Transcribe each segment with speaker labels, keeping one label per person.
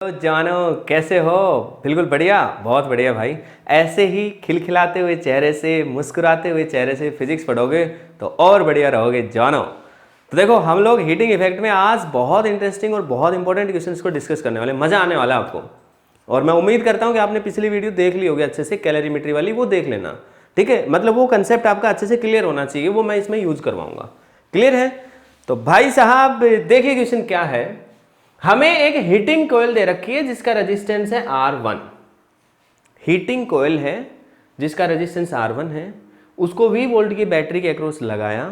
Speaker 1: तो जानो कैसे हो। बिल्कुल बढ़िया, बहुत बढ़िया भाई। ऐसे ही खिलखिलाते हुए चेहरे से, मुस्कुराते हुए चेहरे से फिजिक्स पढ़ोगे तो और बढ़िया रहोगे जानो। तो देखो, हम लोग हीटिंग इफेक्ट में आज बहुत इंटरेस्टिंग और बहुत इंपॉर्टेंट क्वेश्चंस को डिस्कस करने वाले, मजा आने वाला है आपको। और मैं उम्मीद करता हूँ कि आपने पिछली वीडियो देख ली होगी अच्छे से, कैलोरीमेट्री वाली, वो देख लेना, ठीक है। मतलब वो कंसेप्ट आपका अच्छे से क्लियर होना चाहिए, वो मैं इसमें यूज करवाऊंगा। क्लियर है? तो भाई साहब देखिए क्वेश्चन क्या है। हमें एक हीटिंग कोयल दे रखी है जिसका रेजिस्टेंस है R1। हीटिंग कोयल है जिसका रेजिस्टेंस R1 है, उसको 20 वोल्ट की बैटरी के अक्रॉस लगाया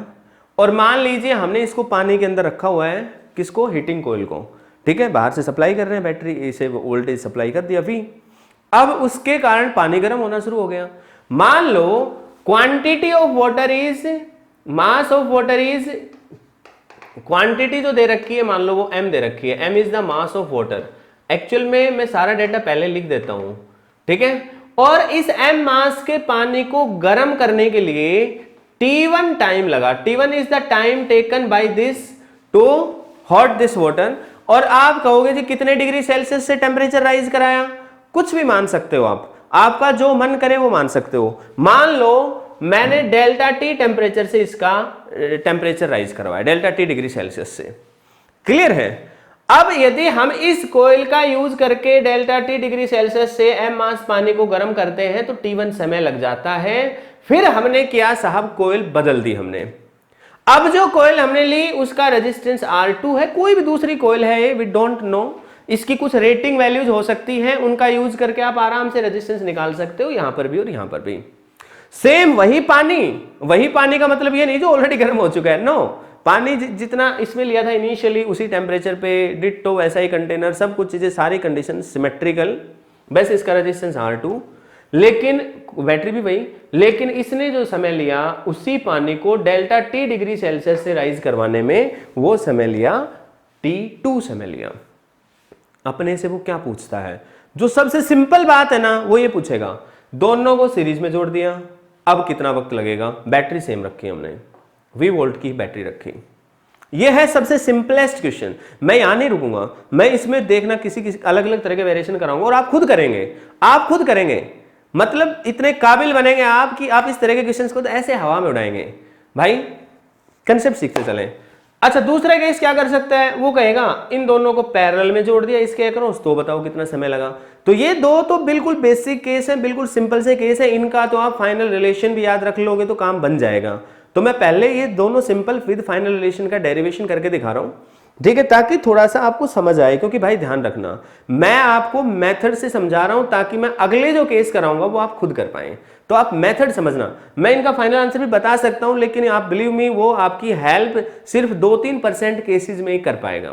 Speaker 1: और मान लीजिए हमने इसको पानी के अंदर रखा हुआ है। किसको? हीटिंग कोयल को, ठीक है। बाहर से सप्लाई कर रहे हैं, बैटरी इसे वोल्टेज सप्लाई कर दिया V। अब उसके कारण पानी गर्म होना शुरू हो गया। मान लो quantity of water is, mass of water is, quantity जो दे रखी है मान लो वो m दे रखी है, m is the mass of water. Actual में मैं सारा डेटा पहले लिख देता हूं, ठीक है। और इस m मास के पानी को गर्म करने के लिए T1 टाइम लगा। T1 is the time taken by this to hot this water. और आप कहोगे जी कितने डिग्री सेल्सियस से टेम्परेचर राइज कराया? कुछ भी मान सकते हो आप, आपका जो मन करे वो मान सकते हो। मान लो मैंने डेल्टा टी टेम्परेचर से इसका टेम्परेचर राइज करवाया, डेल्टा टी डिग्री सेल्सियस से। क्लियर है? अब यदि हम इस कोयल का यूज करके डेल्टा टी डिग्री सेल्सियस से m मास पानी को गर्म करते हैं तो T1 समय लग जाता है। फिर हमने किया साहब, कोयल बदल दी हमने। अब जो कोयल हमने ली उसका रेजिस्टेंस R2 है, कोई भी दूसरी कोयल है, वी डोंट नो, इसकी कुछ रेटिंग वैल्यूज हो सकती हैं, उनका यूज करके आप आराम से रेजिस्टेंस निकाल सकते हो, यहां पर भी और यहां पर भी। सेम वही पानी का मतलब ये नहीं जो ऑलरेडी गर्म हो चुका है, नो। पानी जितना इसमें लिया था इनिशियली उसी टेम्परेचर पे, डिट्टो वैसा ही कंटेनर, सब कुछ चीजें, सारी कंडीशन सिमेट्रिकल, बस इसका रेजिस्टेंस R2, लेकिन बैटरी भी वही। लेकिन इसने जो समय लिया उसी पानी को डेल्टा टी डिग्री सेल्सियस से राइज करवाने में वो समय लिया T2 समय लिया। अपने से वो क्या पूछता है? जो सबसे सिंपल बात है ना वो ये पूछेगा, दोनों को सीरीज में जोड़ दिया, अब कितना वक्त लगेगा? बैटरी सेम रखी हमने, 20 वोल्ट की बैटरी रखी। यह है सबसे सिंपलेस्ट क्वेश्चन। मैं यहां नहीं रुकूंगा, मैं इसमें देखना किसी अलग अलग तरह के वेरिएशन कराऊंगा और आप खुद करेंगे। मतलब इतने काबिल बनेंगे आप कि आप इस तरह के क्वेश्चंस को तो ऐसे हवा में उड़ाएंगे। भाई कंसेप्ट सीखते चलें। अच्छा, दूसरा केस क्या कर सकता है? वो कहेगा इन दोनों को पैरेलल में जोड़ दिया इसके अक्रॉस, तो बताओ कितना समय लगा। तो ये दो तो बिल्कुल बेसिक केस है, बिल्कुल सिंपल से केस है, इनका तो आप फाइनल रिलेशन भी याद रख लोगे तो काम बन जाएगा। तो मैं पहले ये दोनों सिंपल विद फाइनल रिलेशन का डेरिवेशन करके दिखा रहा हूं, ठीक है, ताकि थोड़ा सा आपको समझ आए। क्योंकि भाई ध्यान रखना, मैं आपको मेथड से समझा रहा हूं ताकि मैं अगले जो केस कराऊंगा वो आप खुद कर पाए। तो आप मेथड समझना। मैं इनका फाइनल आंसर भी बता सकता हूं, लेकिन आप बिलीव मी, वो आपकी हेल्प सिर्फ 2-3% केसेस में ही कर पाएगा।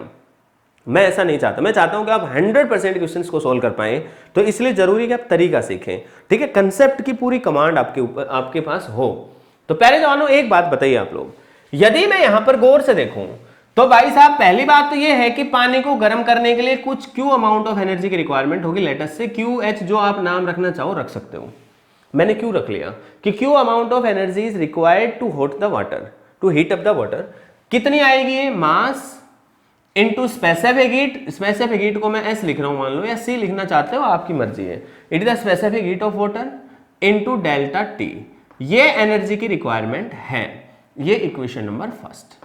Speaker 1: मैं ऐसा नहीं चाहता, मैं चाहता हूं कि आप 100% क्वेश्चंस को सोल्व कर पाए। तो इसलिए जरूरी है कि आप तरीका सीखें, ठीक है, कंसेप्ट की पूरी कमांड आपके ऊपर, आपके पास हो। तो पहले जानो एक बात बताइए आप लोग, यदि मैं यहां पर गौर से देखूं तो भाई साहब पहली बात तो यह है कि पानी को गर्म करने के लिए कुछ Q अमाउंट ऑफ एनर्जी की रिक्वायरमेंट होगी। लेटस से QH, जो आप नाम रखना चाहो रख सकते हो। मैंने Q रख लिया कि Q amount of energy is required to hot the water, to heat up the water. कितनी आएगी? Mass into specific heat. Specific heat को मैं S लिख रहा हूं मान लो, या C लिखना चाहते हो आपकी मर्जी है। It is the specific heat of water into delta T। ये एनर्जी की रिक्वायरमेंट है। ये इक्वेशन नंबर फर्स्ट।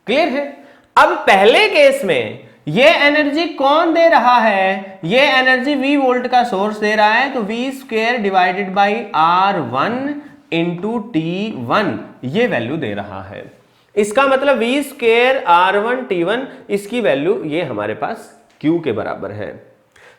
Speaker 1: क्लियर है? अब पहले केस में ये एनर्जी कौन दे रहा है? ये एनर्जी V वोल्ट का सोर्स दे रहा है, तो V² divided by R1 into T1 ये वैल्यू दे रहा है। इसका मतलब V² R1 T1, इसकी वैल्यू ये हमारे पास Q के बराबर है।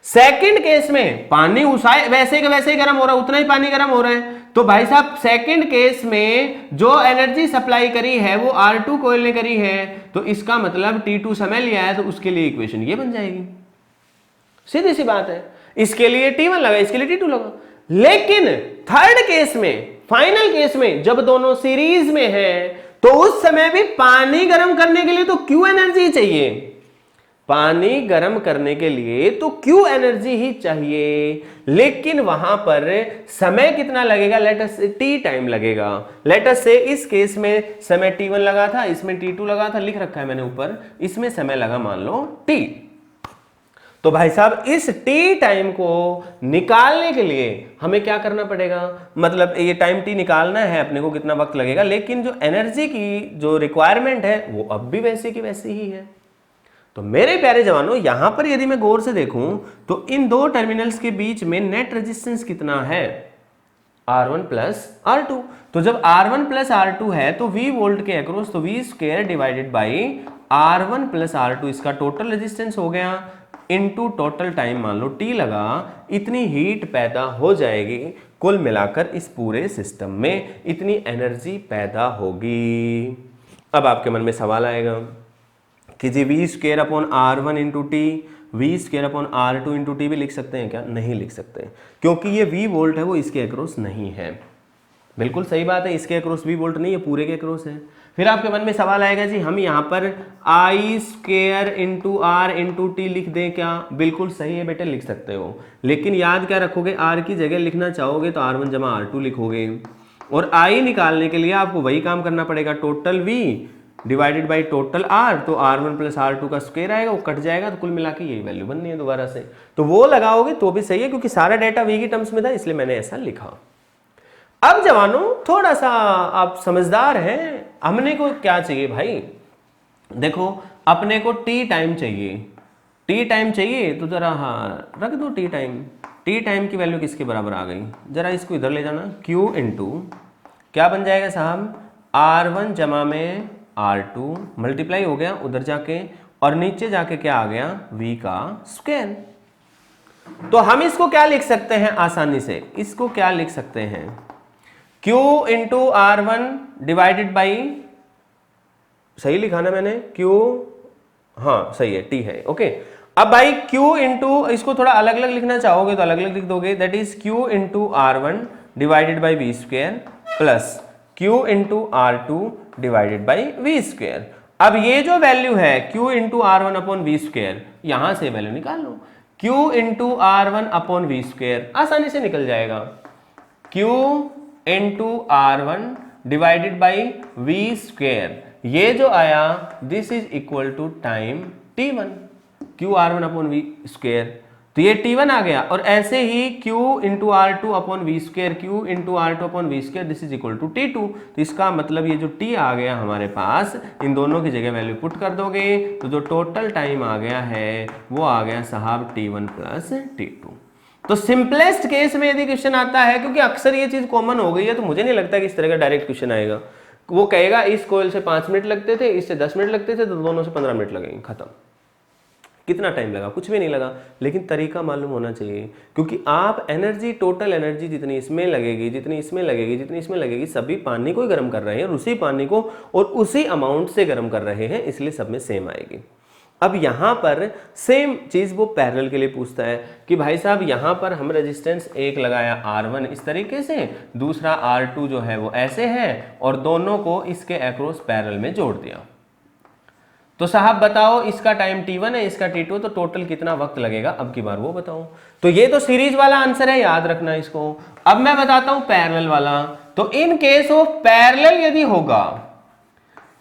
Speaker 1: सेकंड केस में पानी वैसे के वैसे ही गर्म हो रहा है, उतना ही पानी गर्म हो रहा है। तो भाई साहब सेकंड केस में जो एनर्जी सप्लाई करी है वो R2 कोयल ने करी है, तो इसका मतलब T2 समय लिया है, तो उसके लिए इक्वेशन ये बन जाएगी। सीधी सी बात है। इसके लिए T1 लगा, इसके लिए T2 लगा। लेकिन थर्ड केस में, फाइनल केस में, जब दोनों सीरीज में है तो उस समय भी पानी गर्म करने के लिए तो Q एनर्जी चाहिए। पानी गर्म करने के लिए तो Q एनर्जी ही चाहिए, लेकिन वहां पर समय कितना लगेगा? लेटस से T टाइम लगेगा। लेटस से इस केस में समय T1 लगा था, इसमें T2 लगा था, लिख रखा है मैंने ऊपर, इसमें समय लगा मान लो T। तो भाई साहब इस टी टाइम को निकालने के लिए हमें क्या करना पड़ेगा, मतलब ये टाइम टी निकालना है अपने को, कितना वक्त लगेगा, लेकिन जो एनर्जी की जो रिक्वायरमेंट है वो अब भी वैसी की वैसी ही है। तो मेरे प्यारे जवानों, यहां पर यदि मैं गौर से देखूं तो इन दो टर्मिनल्स के बीच में नेट रेजिस्टेंस कितना है, R1 प्लस R2। तो जब R1 प्लस R2 है तो V वोल्ट के अक्रॉस, तो V square divided by R1 plus R2 इसका टोटल रेजिस्टेंस हो गया, इनटू टोटल टाइम मान लो T लगा, इतनी हीट पैदा हो जाएगी, कुल मिलाकर इस पूरे सिस्टम में इतनी एनर्जी पैदा होगी। अब आपके मन में सवाल आएगा कि जी V square upon R1 into T, V square upon R2 into T भी लिख सकते हैं क्या? नहीं लिख सकते, क्योंकि ये V वोल्ट है वो इसके अक्रॉस नहीं है। बिल्कुल सही बात है, इसके अक्रॉस V वोल्ट नहीं है, पूरे के अक्रॉस है। फिर आपके मन में सवाल आएगा जी हम यहाँ पर I square into R into T लिख दें क्या? बिल्कुल सही है बेटे, लिख सकते हो, लेकिन याद क्या रखोगे, R की जगह लिखना चाहोगे तो R1 जमा R2 लिखोगे, और I निकालने के लिए आपको वही काम करना पड़ेगा, total V divided by total R, तो R1 प्लस R2 का स्क्वायर आएगा, वो कट जाएगा, तो कुल मिला के यही वैल्यू बननी है दोबारा से। तो वो लगाओगे तो भी सही है, क्योंकि सारा डेटा V की टर्म्स में था, इसलिए मैंने ऐसा लिखा। अब जवानों थोड़ा सा आप समझदार हैं, हमने को क्या चाहिए भाई, देखो अपने को टी टाइम चाहिए, टी टाइम चाहिए, तो जरा हाँ रख दो टी टाइम। टी टाइम की वैल्यू किसके बराबर आ गई, जरा इसको इधर ले जाना, Q इंटू क्या बन जाएगा साहब, R1 जमा में R2 मल्टीप्लाई हो गया उधर जाके, और नीचे जाके क्या आ गया, V का स्क्वायर। तो हम इसको क्या लिख सकते हैं आसानी से, इसको क्या लिख सकते हैं, Q into R1 divided by, सही लिखा ना मैंने, Q, हाँ सही है, T है, ओके। अब भाई Q इंटू, इसको थोड़ा अलग अलग लिखना चाहोगे तो अलग अलग लिख दोगे, that is Q into R1 divided by V square plus Q into R2 divided by V square. अब ये जो वैल्यू है Q into R1 upon V square, यहां से वैल्यू निकाल लो, Q into R1 upon V square आसानी से निकल जाएगा, Q into R1 divided by V square, ये जो आया this is equal to time T1, Q R1 upon V square, तो ये T1 आ गया, और ऐसे ही Q into R2 upon V square, Q into R2 upon V square, this is equal to T2। तो इसका मतलब ये जो T आ गया हमारे पास, इन दोनों की जगह वैल्यू पुट कर दोगे तो जो टोटल टाइम आ गया है वो आ गया साहब T1 प्लस T2। तो सिंपलेस्ट केस में यदि क्वेश्चन आता है, क्योंकि अक्सर ये चीज कॉमन हो गई है, तो मुझे नहीं लगता कि इस तरह का डायरेक्ट क्वेश्चन आएगा, वो कहेगा इस कोयल से 5 मिनट लगते थे, इससे 10 मिनट लगते थे, तो दोनों से 15 मिनट लगेंगे, खत्म। कितना टाइम लगा, कुछ भी नहीं लगा, लेकिन तरीका मालूम होना चाहिए, क्योंकि आप एनर्जी, टोटल एनर्जी जितनी इसमें लगेगी, जितनी इसमें लगेगी, जितनी इसमें लगेगी, सभी पानी को ही गर्म कर रहे हैं, और उसी पानी को और उसी अमाउंट से गर्म कर रहे हैं, इसलिए सब में सेम आएगी। अब यहां पर सेम चीज वो पैरेलल के लिए पूछता है कि भाई साहब यहां पर हम रेजिस्टेंस एक लगाया R1 इस तरीके से, दूसरा R2 जो है वो ऐसे है, और दोनों को इसके अक्रॉस पैरेलल में जोड़ दिया। तो साहब बताओ इसका टाइम T1 है, इसका T2, तो टोटल कितना वक्त लगेगा, अब की बार वो बताओ। तो ये तो सीरीज वाला आंसर है, याद रखना इसको। अब मैं बताता हूं पैरेलल वाला। तो इन केस ऑफ पैरेलल यदि होगा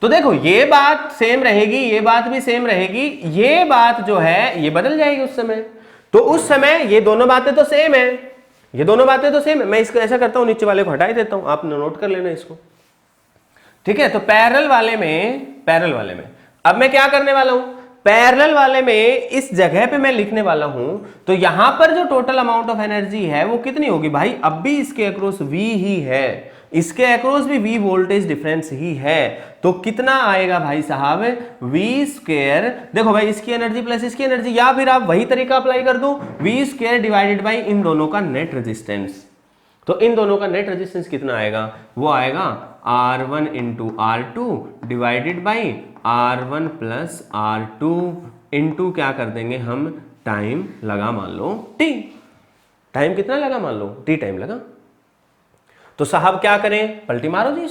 Speaker 1: तो देखो ये बात सेम रहेगी, ये बात भी सेम रहेगी, ये बात जो है ये बदल जाएगी उस समय। तो उस समय ये दोनों बातें तो सेम है, ये दोनों बातें तो सेम है। मैं इसको ऐसा करता हूं, नीचे वाले को हटा ही देता हूं, आप नोट कर लेना इसको, ठीक है। तो पैरेलल वाले में अब मैं क्या करने वाला हूं, पैरेलल वाले में इस जगह पे मैं लिखने वाला हूं, तो यहां पर जो टोटल अमाउंट ऑफ एनर्जी है वो कितनी होगी भाई, अब भी इसके अक्रॉस V ही है, इसके अक्रॉस भी V वोल्टेज डिफरेंस ही है, तो कितना आएगा भाई साहब, V स्क्वायर, देखो भाई इसकी एनर्जी प्लस इसकी एनर्जी, या फिर आप वही तरीका अप्लाई कर दो, V स्क्वायर डिवाइडेड बाई इन दोनों का नेट रेजिस्टेंस। तो इन दोनों का नेट रेजिस्टेंस कितना आएगा, वो आएगा R1 into R2 divided by R1 plus R2 into क्या कर देंगे हम, टाइम लगा मान लो T, टाइम कितना लगा मान लो, T टाइम लगा। तो साहब क्या करें, पलटी मारो जी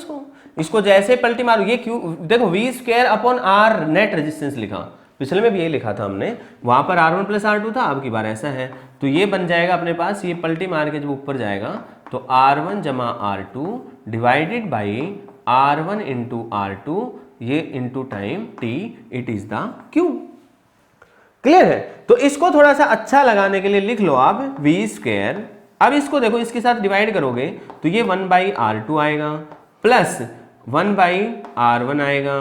Speaker 1: इसको जैसे पलटी मारो, ये क्यों, देखो V square upon R net resistance लिखा, पिछले में भी ये लिखा था हमने, वहां पर R1 प्लस R2 था, अब की बार ऐसा है, तो ये बन जाएगा अपने पास, ये पलटी मार के जब ऊपर जाएगा तो R1 जमा R2 divided by R1 into R2, ये into time T, it is the Q। Clear है? तो इसको थोड़ा सा अच्छा लगाने के लिए लिख लो आप वी स्क्वायर। अब इसको देखो, इसके साथ डिवाइड करोगे तो ये 1/r2 आएगा प्लस 1/r1 आएगा,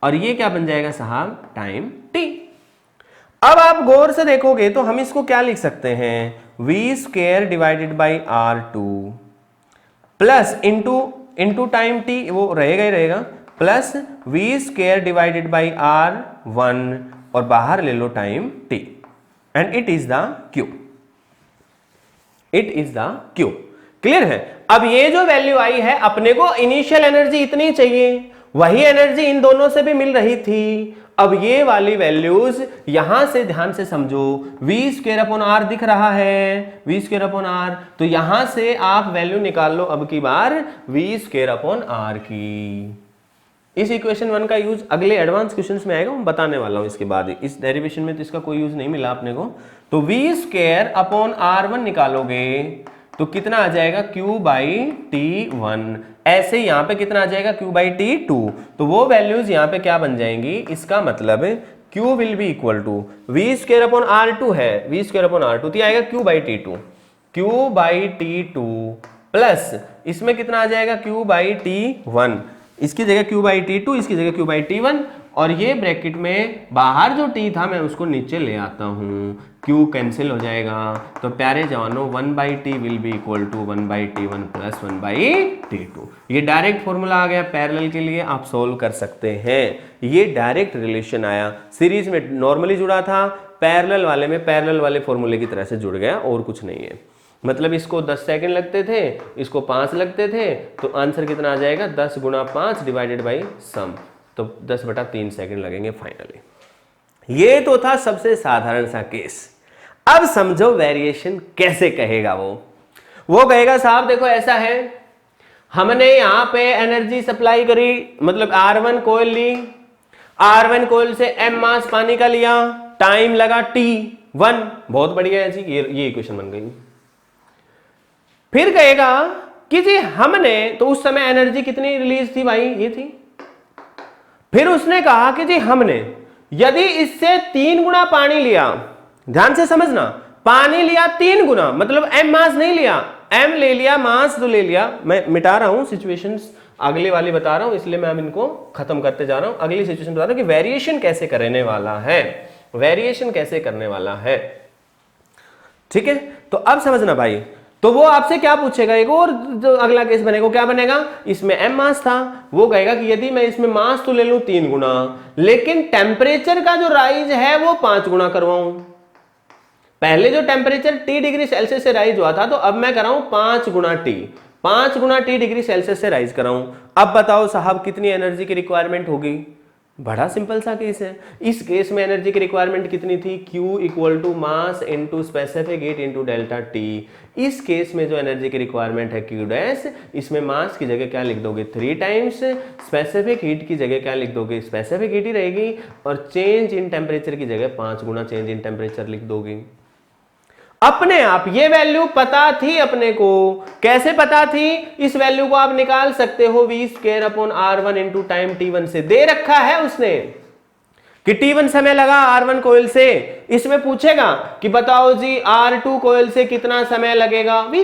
Speaker 1: और ये क्या बन जाएगा साहब, टाइम t। अब आप गौर से देखोगे तो हम इसको क्या लिख सकते हैं, v square divided by r2 plus into time t, वो रहेगा ही रहेगा, plus v square divided by r1 और बाहर ले लो time t, and it is the q। It is the q। Clear है? अब ये जो वैल्यू आई है, अपने को इनिशियल एनर्जी इतनी चाहिए, वही एनर्जी इन दोनों से भी मिल रही थी। अब ये वाली वैल्यूज यहां से ध्यान से समझो, वी स्क्वायर अपॉन आर दिख रहा है, वी स्क्वायर अपॉन आर, तो यहां से आप वैल्यू निकाल लो अब की बार वी स्क्वायर अपॉन आर की। इस इक्वेशन 1 का यूज अगले एडवांस क्वेश्चंस में आएगा, मैं बताने वाला हूं इसके बाद। इस डेरिवेशन में तो इसका कोई यूज नहीं मिला अपने को। तो वी स्क्वायर अपॉन r1 निकालोगे तो कितना आ जाएगा, q/t1। ऐसे यहां पे कितना आ जाएगा, q/t2। तो वो वैल्यूज यहां पे क्या बन जाएंगी, इसका मतलब q will be equal to V square upon r2 है, वी स्क्वायर अपॉन r2 तो आएगा q/t2, q/t2 प्लस इसमें कितना आ जाएगा, q/t1। इसकी जगह q/t2, इसकी जगह q/t1, और ये ब्रैकेट में बाहर जो t था मैं उसको नीचे ले आता हूं, q कैंसिल हो जाएगा। तो प्यारे जवानों 1/t will be equal to 1/t1 plus 1/t2। ये डायरेक्ट फॉर्मूला आ गया, पैरेलल के लिए आप सोल्व कर सकते हैं। ये डायरेक्ट रिलेशन आया, सीरीज में नॉर्मली जुड़ा था, पैरेलल वाले में पैरेलल वाले फॉर्मूले की तरह से जुड़ गया, और कुछ नहीं है। मतलब इसको 10 सेकंड लगते थे, इसको 5 लगते थे, तो आंसर कितना आ जाएगा, 10 गुणा 5 डिवाइडेड बाई सम, तो 10/3 सेकंड लगेंगे फाइनली। ये तो था सबसे साधारण सा केस। अब समझो वेरिएशन कैसे कहेगा वो कहेगा साहब देखो ऐसा है, हमने यहां पे एनर्जी सप्लाई करी, मतलब R1 कोयल ली, R1 कोयल से m मास पानी का लिया, टाइम लगा t1, बहुत बढ़िया है जी, ये इक्वेशन बन गई। फिर कहेगा कि जी हमने, तो उस समय एनर्जी कितनी रिलीज थी भाई, ये थी। फिर उसने कहा कि जी हमने यदि इससे 3 गुना पानी लिया, ध्यान से समझना, पानी लिया 3 गुना, मतलब m मास नहीं लिया, m ले लिया, मास तो ले लिया। मैं मिटा रहा हूं सिचुएशंस, अगली वाली बता रहा हूं, इसलिए मैं अब इनको खत्म करते जा रहा हूं। अगली सिचुएशन बता रहा हूं कि वेरिएशन कैसे करने वाला है, वेरिएशन कैसे करने वाला है। ठीक है, तो अब समझना भाई, तो वो आपसे क्या पूछेगा, एक और जो अगला केस बनेगा, क्या बनेगा, इसमें m मास था, वो कहेगा कि यदि मैं इसमें मास तो ले लूं 3 गुना, लेकिन टेम्परेचर का जो राइज है वो 5 गुना करवाऊं। पहले जो टेम्परेचर T डिग्री सेल्सियस से राइज हुआ था, तो अब मैं कराऊं 5 गुना T डिग्री सेल्सियस से राइज कराऊं। अब बताओ साहब कितनी एनर्जी की रिक्वायरमेंट होगी। बड़ा सिंपल सा केस है। इस केस में एनर्जी की रिक्वायरमेंट कितनी थी, Q equal to mass into specific heat into delta T। इस केस में जो एनर्जी की रिक्वायरमेंट है Q डैश, इसमें मास की जगह क्या लिख दोगे 3 टाइम्स, स्पेसिफिक हीट की जगह क्या लिख दोगे, स्पेसिफिक हीट ही रहेगी, और चेंज इन टेम्परेचर की जगह 5 गुना चेंज इन टेम्परेचर लिख दोगे। अपने आप ये वैल्यू पता थी अपने को, कैसे पता थी, इस वैल्यू को आप निकाल सकते हो V square upon R1 into time T1 से, दे रखा है उसने कि T1 समय लगा R1 कोयल से। इसमें पूछेगा कि बताओ जी R2 कोयल से कितना समय लगेगा, we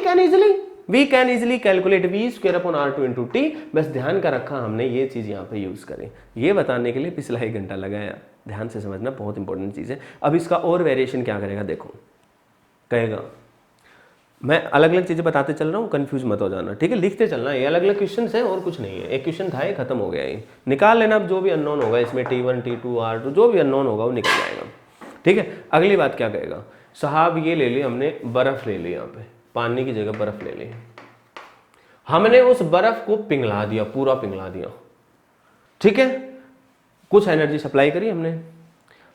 Speaker 1: can easily calculate V square upon R2 into T। बस ध्यान का रखा हमने ये चीज यहां पे यूज करें, ये बताने के लिए पिछला 1 घंटा लगाया। ध्यान से समझना, बहुत इंपॉर्टेंट चीज है। अब इसका और वेरिएशन क्या करेगा देखो, कहेगा, मैं अलग अलग चीजें बताते चल रहा हूँ, कंफ्यूज मत हो जाना, ठीक है, लिखते चलना, ये अलग अलग क्वेश्चन है और कुछ नहीं है। एक क्वेश्चन था, ये खत्म हो गया, ये निकाल लेना। अब जो भी अननोन होगा इसमें T1 T2 R2 जो भी अननोन होगा वो निकल जाएगा। ठीक है, अगली बात क्या कहेगा, साहब ये ले ली हमने, बर्फ ले ली, यहाँ पे पानी की जगह बर्फ ले ली, हमने उस बर्फ को पिघला दिया, पूरा पिघला दिया, ठीक है, कुछ एनर्जी सप्लाई करी हमने।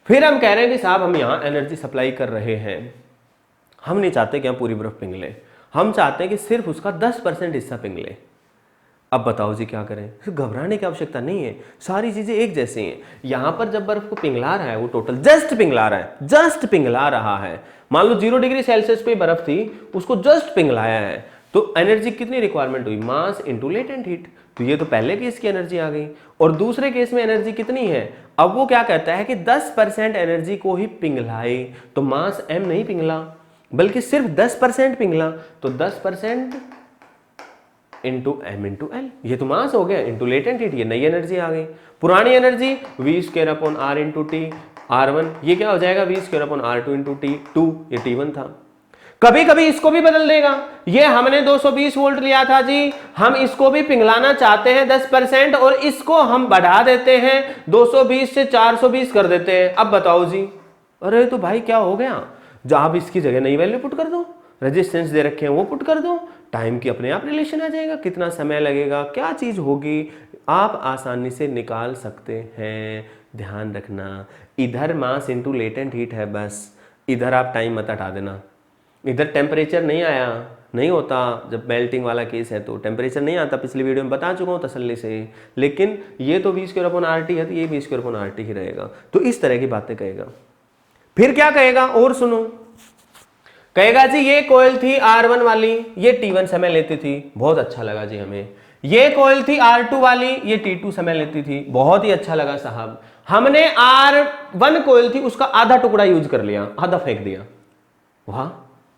Speaker 1: फिर हम कह रहे हैं कि साहब हम यहाँ एनर्जी सप्लाई कर रहे हैं, हम नहीं चाहते कि हम पूरी बर्फ पिघले, हम चाहते हैं कि सिर्फ उसका 10% हिस्सा पिघले। अब बताओ जी क्या करें, घबराने की आवश्यकता नहीं है, सारी चीजें एक जैसी हैं। यहां पर जब बर्फ को पिघला रहा है, वो टोटल जस्ट पिघला रहा है, मान लो 0 डिग्री सेल्सियस पे बर्फ थी, उसको जस्ट पिघलाया है, तो एनर्जी कितनी रिक्वायरमेंट हुई, मास इंटू लेटेंट हीट। तो ये तो पहले केस की एनर्जी आ गई। और दूसरे केस में एनर्जी कितनी है, अब वो क्या कहता है कि 10% एनर्जी को ही पिघलाए, तो मास m नहीं पिघला बल्कि सिर्फ 10% पिघला, तो 10% इंटू एम इंटू एल, ये तो मास हो गया, इंटू लेटेंट हीट, ये नई एनर्जी आ गई। पुरानी energy V square upon R into T R1, ये क्या हो जाएगा we square upon R2 into T2, ये T1 था। कभी कभी इसको भी बदल देगा, ये हमने 220 वोल्ट लिया था जी, हम इसको भी पिघलाना चाहते हैं 10% और इसको हम बढ़ा देते हैं 220 से 420 कर देते हैं। अब बताओ जी, अरे तो भाई क्या हो गया, जो आप इसकी जगह नई वैल्यू पुट कर दो, रेजिस्टेंस दे रखे हैं वो पुट कर दो, टाइम की अपने आप रिलेशन आ जाएगा, कितना समय लगेगा, क्या चीज होगी, आप आसानी से निकाल सकते हैं। ध्यान रखना, इधर मास इंटू लेटेंट हीट है बस, इधर आप टाइम मत हटा देना। इधर टेम्परेचर नहीं आया, नहीं होता जब मेल्टिंग वाला केस है तो टेम्परेचर नहीं आता, पिछली वीडियो में बता चुका हूँ तसल्ली से। लेकिन ये तो v square upon r t है, तो ये v square upon r t ही रहेगा। तो इस तरह की बातें कहेगा। फिर क्या कहेगा और सुनो, कहेगा जी ये कोयल थी R1 वाली, ये T1 समय लेती थी, बहुत अच्छा लगा जी हमें। ये कोयल थी R2 वाली, ये T2 समय लेती थी, बहुत ही अच्छा लगा साहब। हमने R1 कोयल थी उसका आधा टुकड़ा यूज कर लिया, आधा फेंक दिया, वाह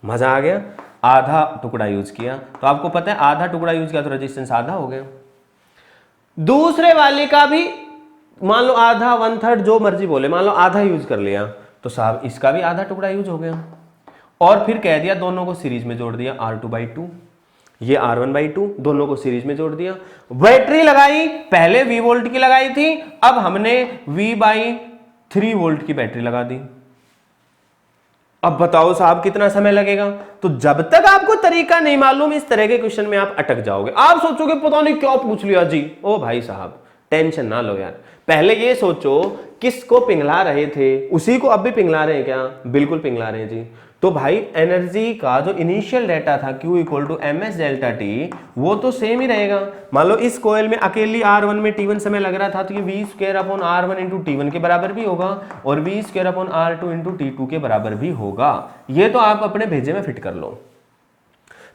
Speaker 1: मजा आ गया, आधा टुकड़ा यूज किया। तो आपको पता है आधा टुकड़ा यूज किया तो रेजिस्टेंस आधा हो गया। दूसरे वाली का भी मान लो आधा, 1/3 जो मर्जी बोले, मान लो आधा यूज कर लिया, तो साहब इसका भी आधा टुकड़ा यूज हो गया। और फिर कह दिया दोनों को सीरीज में जोड़ दिया, R2/2 ये R1/2, दोनों को सीरीज में जोड़ दिया। बैटरी लगाई, पहले V वोल्ट की लगाई थी, अब हमने V/3 वोल्ट की बैटरी लगा दी। अब बताओ साहब कितना समय लगेगा। तो जब तक आपको तरीका नहीं मालूम, इस तरह के क्वेश्चन में आप अटक जाओगे, आप सोचोगे पता नहीं क्या पूछ लिया जी। ओ भाई साहब टेंशन ना लो यार, पहले ये सोचो किसको पिघला रहे थे, उसी को अब भी पिघला रहे हैं क्या, बिल्कुल पिघला रहे हैं जी। तो भाई एनर्जी का जो इनिशियल डेटा था Q equal to ms delta T, वो तो सेम ही रहेगा। मान लो इस कोयल में अकेली R1 में T1 समय लग रहा था, तो ये V square upon R1 into T1 के बराबर भी होगा और V square upon R2 into T2 के बराबर भी होगा। ये तो आप अपने भेजे में फिट कर लो।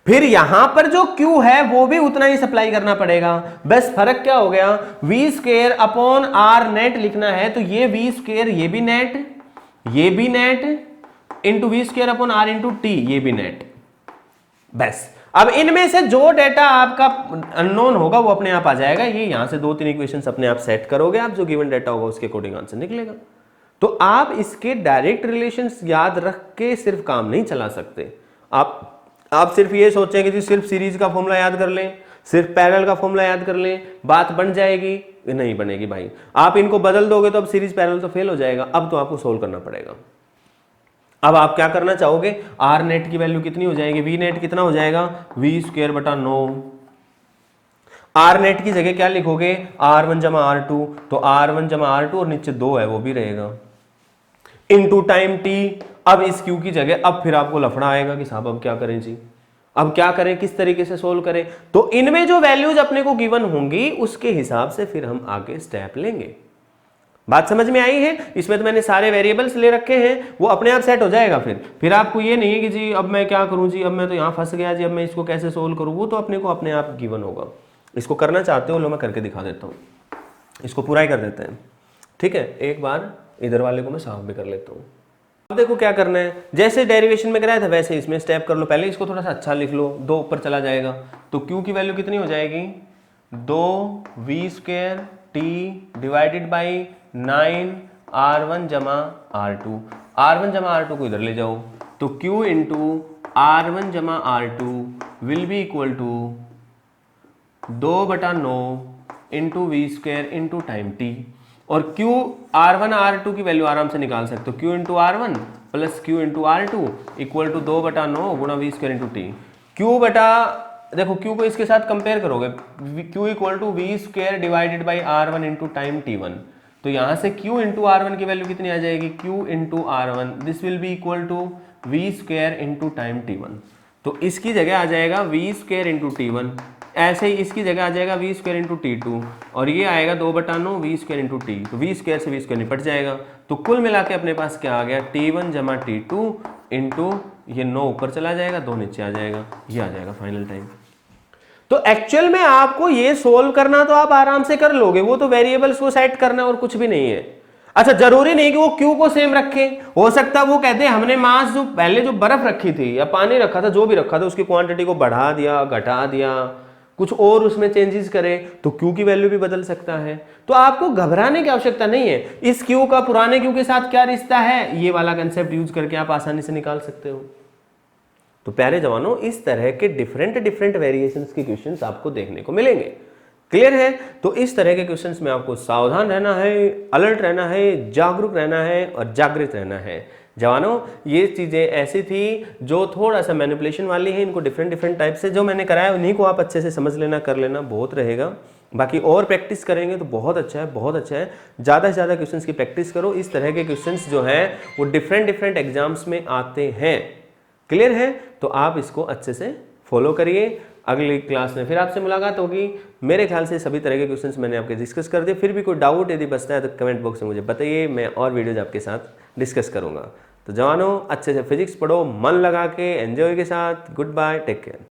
Speaker 1: फिर यहां पर जो Q है वो भी उतना ही सप्लाई करना पड़ेगा, बस फर्क क्या हो गया, V square upon R net लिखना है, तो ये V स्क्वायर ये भी नेट, ये भी net into V square upon R into T, ये भी नेट। बस अब इनमें से जो डेटा आपका अननोन होगा वो अपने आप आ जाएगा। ये यहां से 2-3 इक्वेशंस अपने आप सेट करोगे आप, जो गिवन डेटा होगा उसके अकॉर्डिंग आंसर निकलेगा। तो आप इसके डायरेक्ट रिलेशंस याद रख के सिर्फ काम नहीं चला सकते। आप सिर्फ ये सोचें कि जी सिर्फ सीरीज का फॉर्मूला याद कर लें, सिर्फ पैरेलल का फॉर्मूला याद कर लें, बात बन जाएगी, नहीं बनेगी भाई। आप इनको बदल दोगे तो अब सीरीज पैरेलल तो फेल हो जाएगा, अब तो आपको सोल्व करना पड़ेगा। अब आप क्या करना चाहोगे, आर नेट की वैल्यू कितनी हो जाएगी, वी नेट कितना हो जाएगा, वी स्क्वायर बटा 9। आर नेट की जगह क्या लिखोगे, R1 जमा R2, तो R1 जमा R2 और नीचे 2 है वो भी रहेगा, इनटू टाइम t। अब इस Q की जगह अब फिर आपको लफड़ा आएगा कि साहब अब क्या करें जी, अब क्या करें, किस तरीके से सोल्व करें। तो इनमें जो वैल्यूज अपने को गिवन होंगी उसके हिसाब से फिर हम आगे स्टेप लेंगे। बात समझ में आई है। इसमें तो मैंने सारे वेरिएबल्स ले रखे हैं, वो अपने आप सेट हो जाएगा। फिर आपको ये नहीं है कि जी अब मैं क्या करूं जी, अब मैं तो यहाँ फंस गया जी, अब मैं इसको कैसे सोल्व करूं, वो तो अपने आप गिवन होगा। इसको करना चाहते हो लो मैं करके दिखा देता हूँ, इसको पूरा ही कर देते हैं, ठीक है। एक बार इधर वाले को मैं साफ भी कर लेता हूँ। अब देखो क्या करना है, जैसे डेरिवेशन में कराया था वैसे इसमें स्टेप कर लो। पहले इसको थोड़ा सा अच्छा लिख लो, 2 ऊपर चला जाएगा, तो Q की वैल्यू कितनी हो जाएगी, 2v square t divided by 9 R1 जमा R2। R1 जमा R2 को इधर ले जाओ, तो Q इंटू R1 जमा R2 will be equal to 2/9 into V square into time t। और Q R1 R2 की वैल्यू आराम से निकाल सकते हो, Q into R1 plus Q into R2 equal to 2/9 गुणा V square into T. Q बटा, देखो Q को इसके साथ कंपेयर करोगे, Q equal to V square divided by R1 into time T1, तो यहां से Q इंटू R1 की वैल्यू कितनी आ जाएगी, Q into R1 this will be equal to V square into time T1। तो इसकी जगह आ जाएगा वी स्क्वायर इंटू T1, ऐसे ही इसकी जगह आ जाएगा वी स्क्वायर इंटू T2, और ये आएगा 2/9 वी स्क्वायर इंटू टी, तो वी स्क्वायर से वी स्क्वायर निपट जाएगा। तो कुल मिला के अपने पास क्या आ गया, T1 जमा T2 इंटू ये 9 ऊपर चला जाएगा, 2 नीचे आ जाएगा, ये आ जाएगा फाइनल टाइम। तो एक्चुअल में आपको ये सोल्व करना तो आप आराम से कर लोगे, वो तो वेरिएबल्स को सेट करना और कुछ भी नहीं है। अच्छा, जरूरी नहीं कि वो क्यू को सेम रखें, हो सकता है वो कहते हैं हमने मास जो पहले जो बर्फ रखी थी या पानी रखा था, जो भी रखा था, उसकी क्वांटिटी को बढ़ा दिया, घटा दिया, कुछ और उसमें चेंजेस करें तो क्यू की वैल्यू भी बदल सकता है। तो आपको घबराने की आवश्यकता नहीं है। इस क्यू का पुराने क्यू के साथ क्या रिश्ता है, ये वाला कंसेप्ट यूज करके आप आसानी से निकाल सकते हो। तो प्यारे जवानों, इस तरह के डिफरेंट डिफरेंट वेरिएशंस के क्वेश्चंस आपको देखने को मिलेंगे। क्लियर है? तो इस तरह के क्वेश्चंस में आपको सावधान रहना है, अलर्ट रहना है, जागरूक रहना है और जागृत रहना है। जवानों, ये चीजें ऐसी थी जो थोड़ा सा मैनिपुलेशन वाली है, इनको डिफरेंट डिफरेंट टाइप से जो मैंने कराया उन्हीं को आप अच्छे से समझ लेना, कर लेना, बहुत रहेगा। बाकी और प्रैक्टिस करेंगे तो बहुत अच्छा है, बहुत अच्छा है। ज़्यादा से ज़्यादा क्वेश्चंस की प्रैक्टिस करो। इस तरह के क्वेश्चंस जो हैं वो डिफरेंट डिफरेंट एग्जाम्स में आते हैं। क्लियर है? तो आप इसको अच्छे से फॉलो करिए। अगली क्लास में फिर आपसे मुलाकात होगी। मेरे ख्याल से सभी तरह के क्वेश्चंस मैंने आपके डिस्कस कर दिए। फिर भी कोई डाउट यदि बचता है तो कमेंट बॉक्स में मुझे बताइए, मैं और वीडियोज आपके साथ डिस्कस करूंगा। तो जवानों, अच्छे से फिजिक्स पढ़ो, मन लगा के, एंजॉय के साथ। Good bye, take care.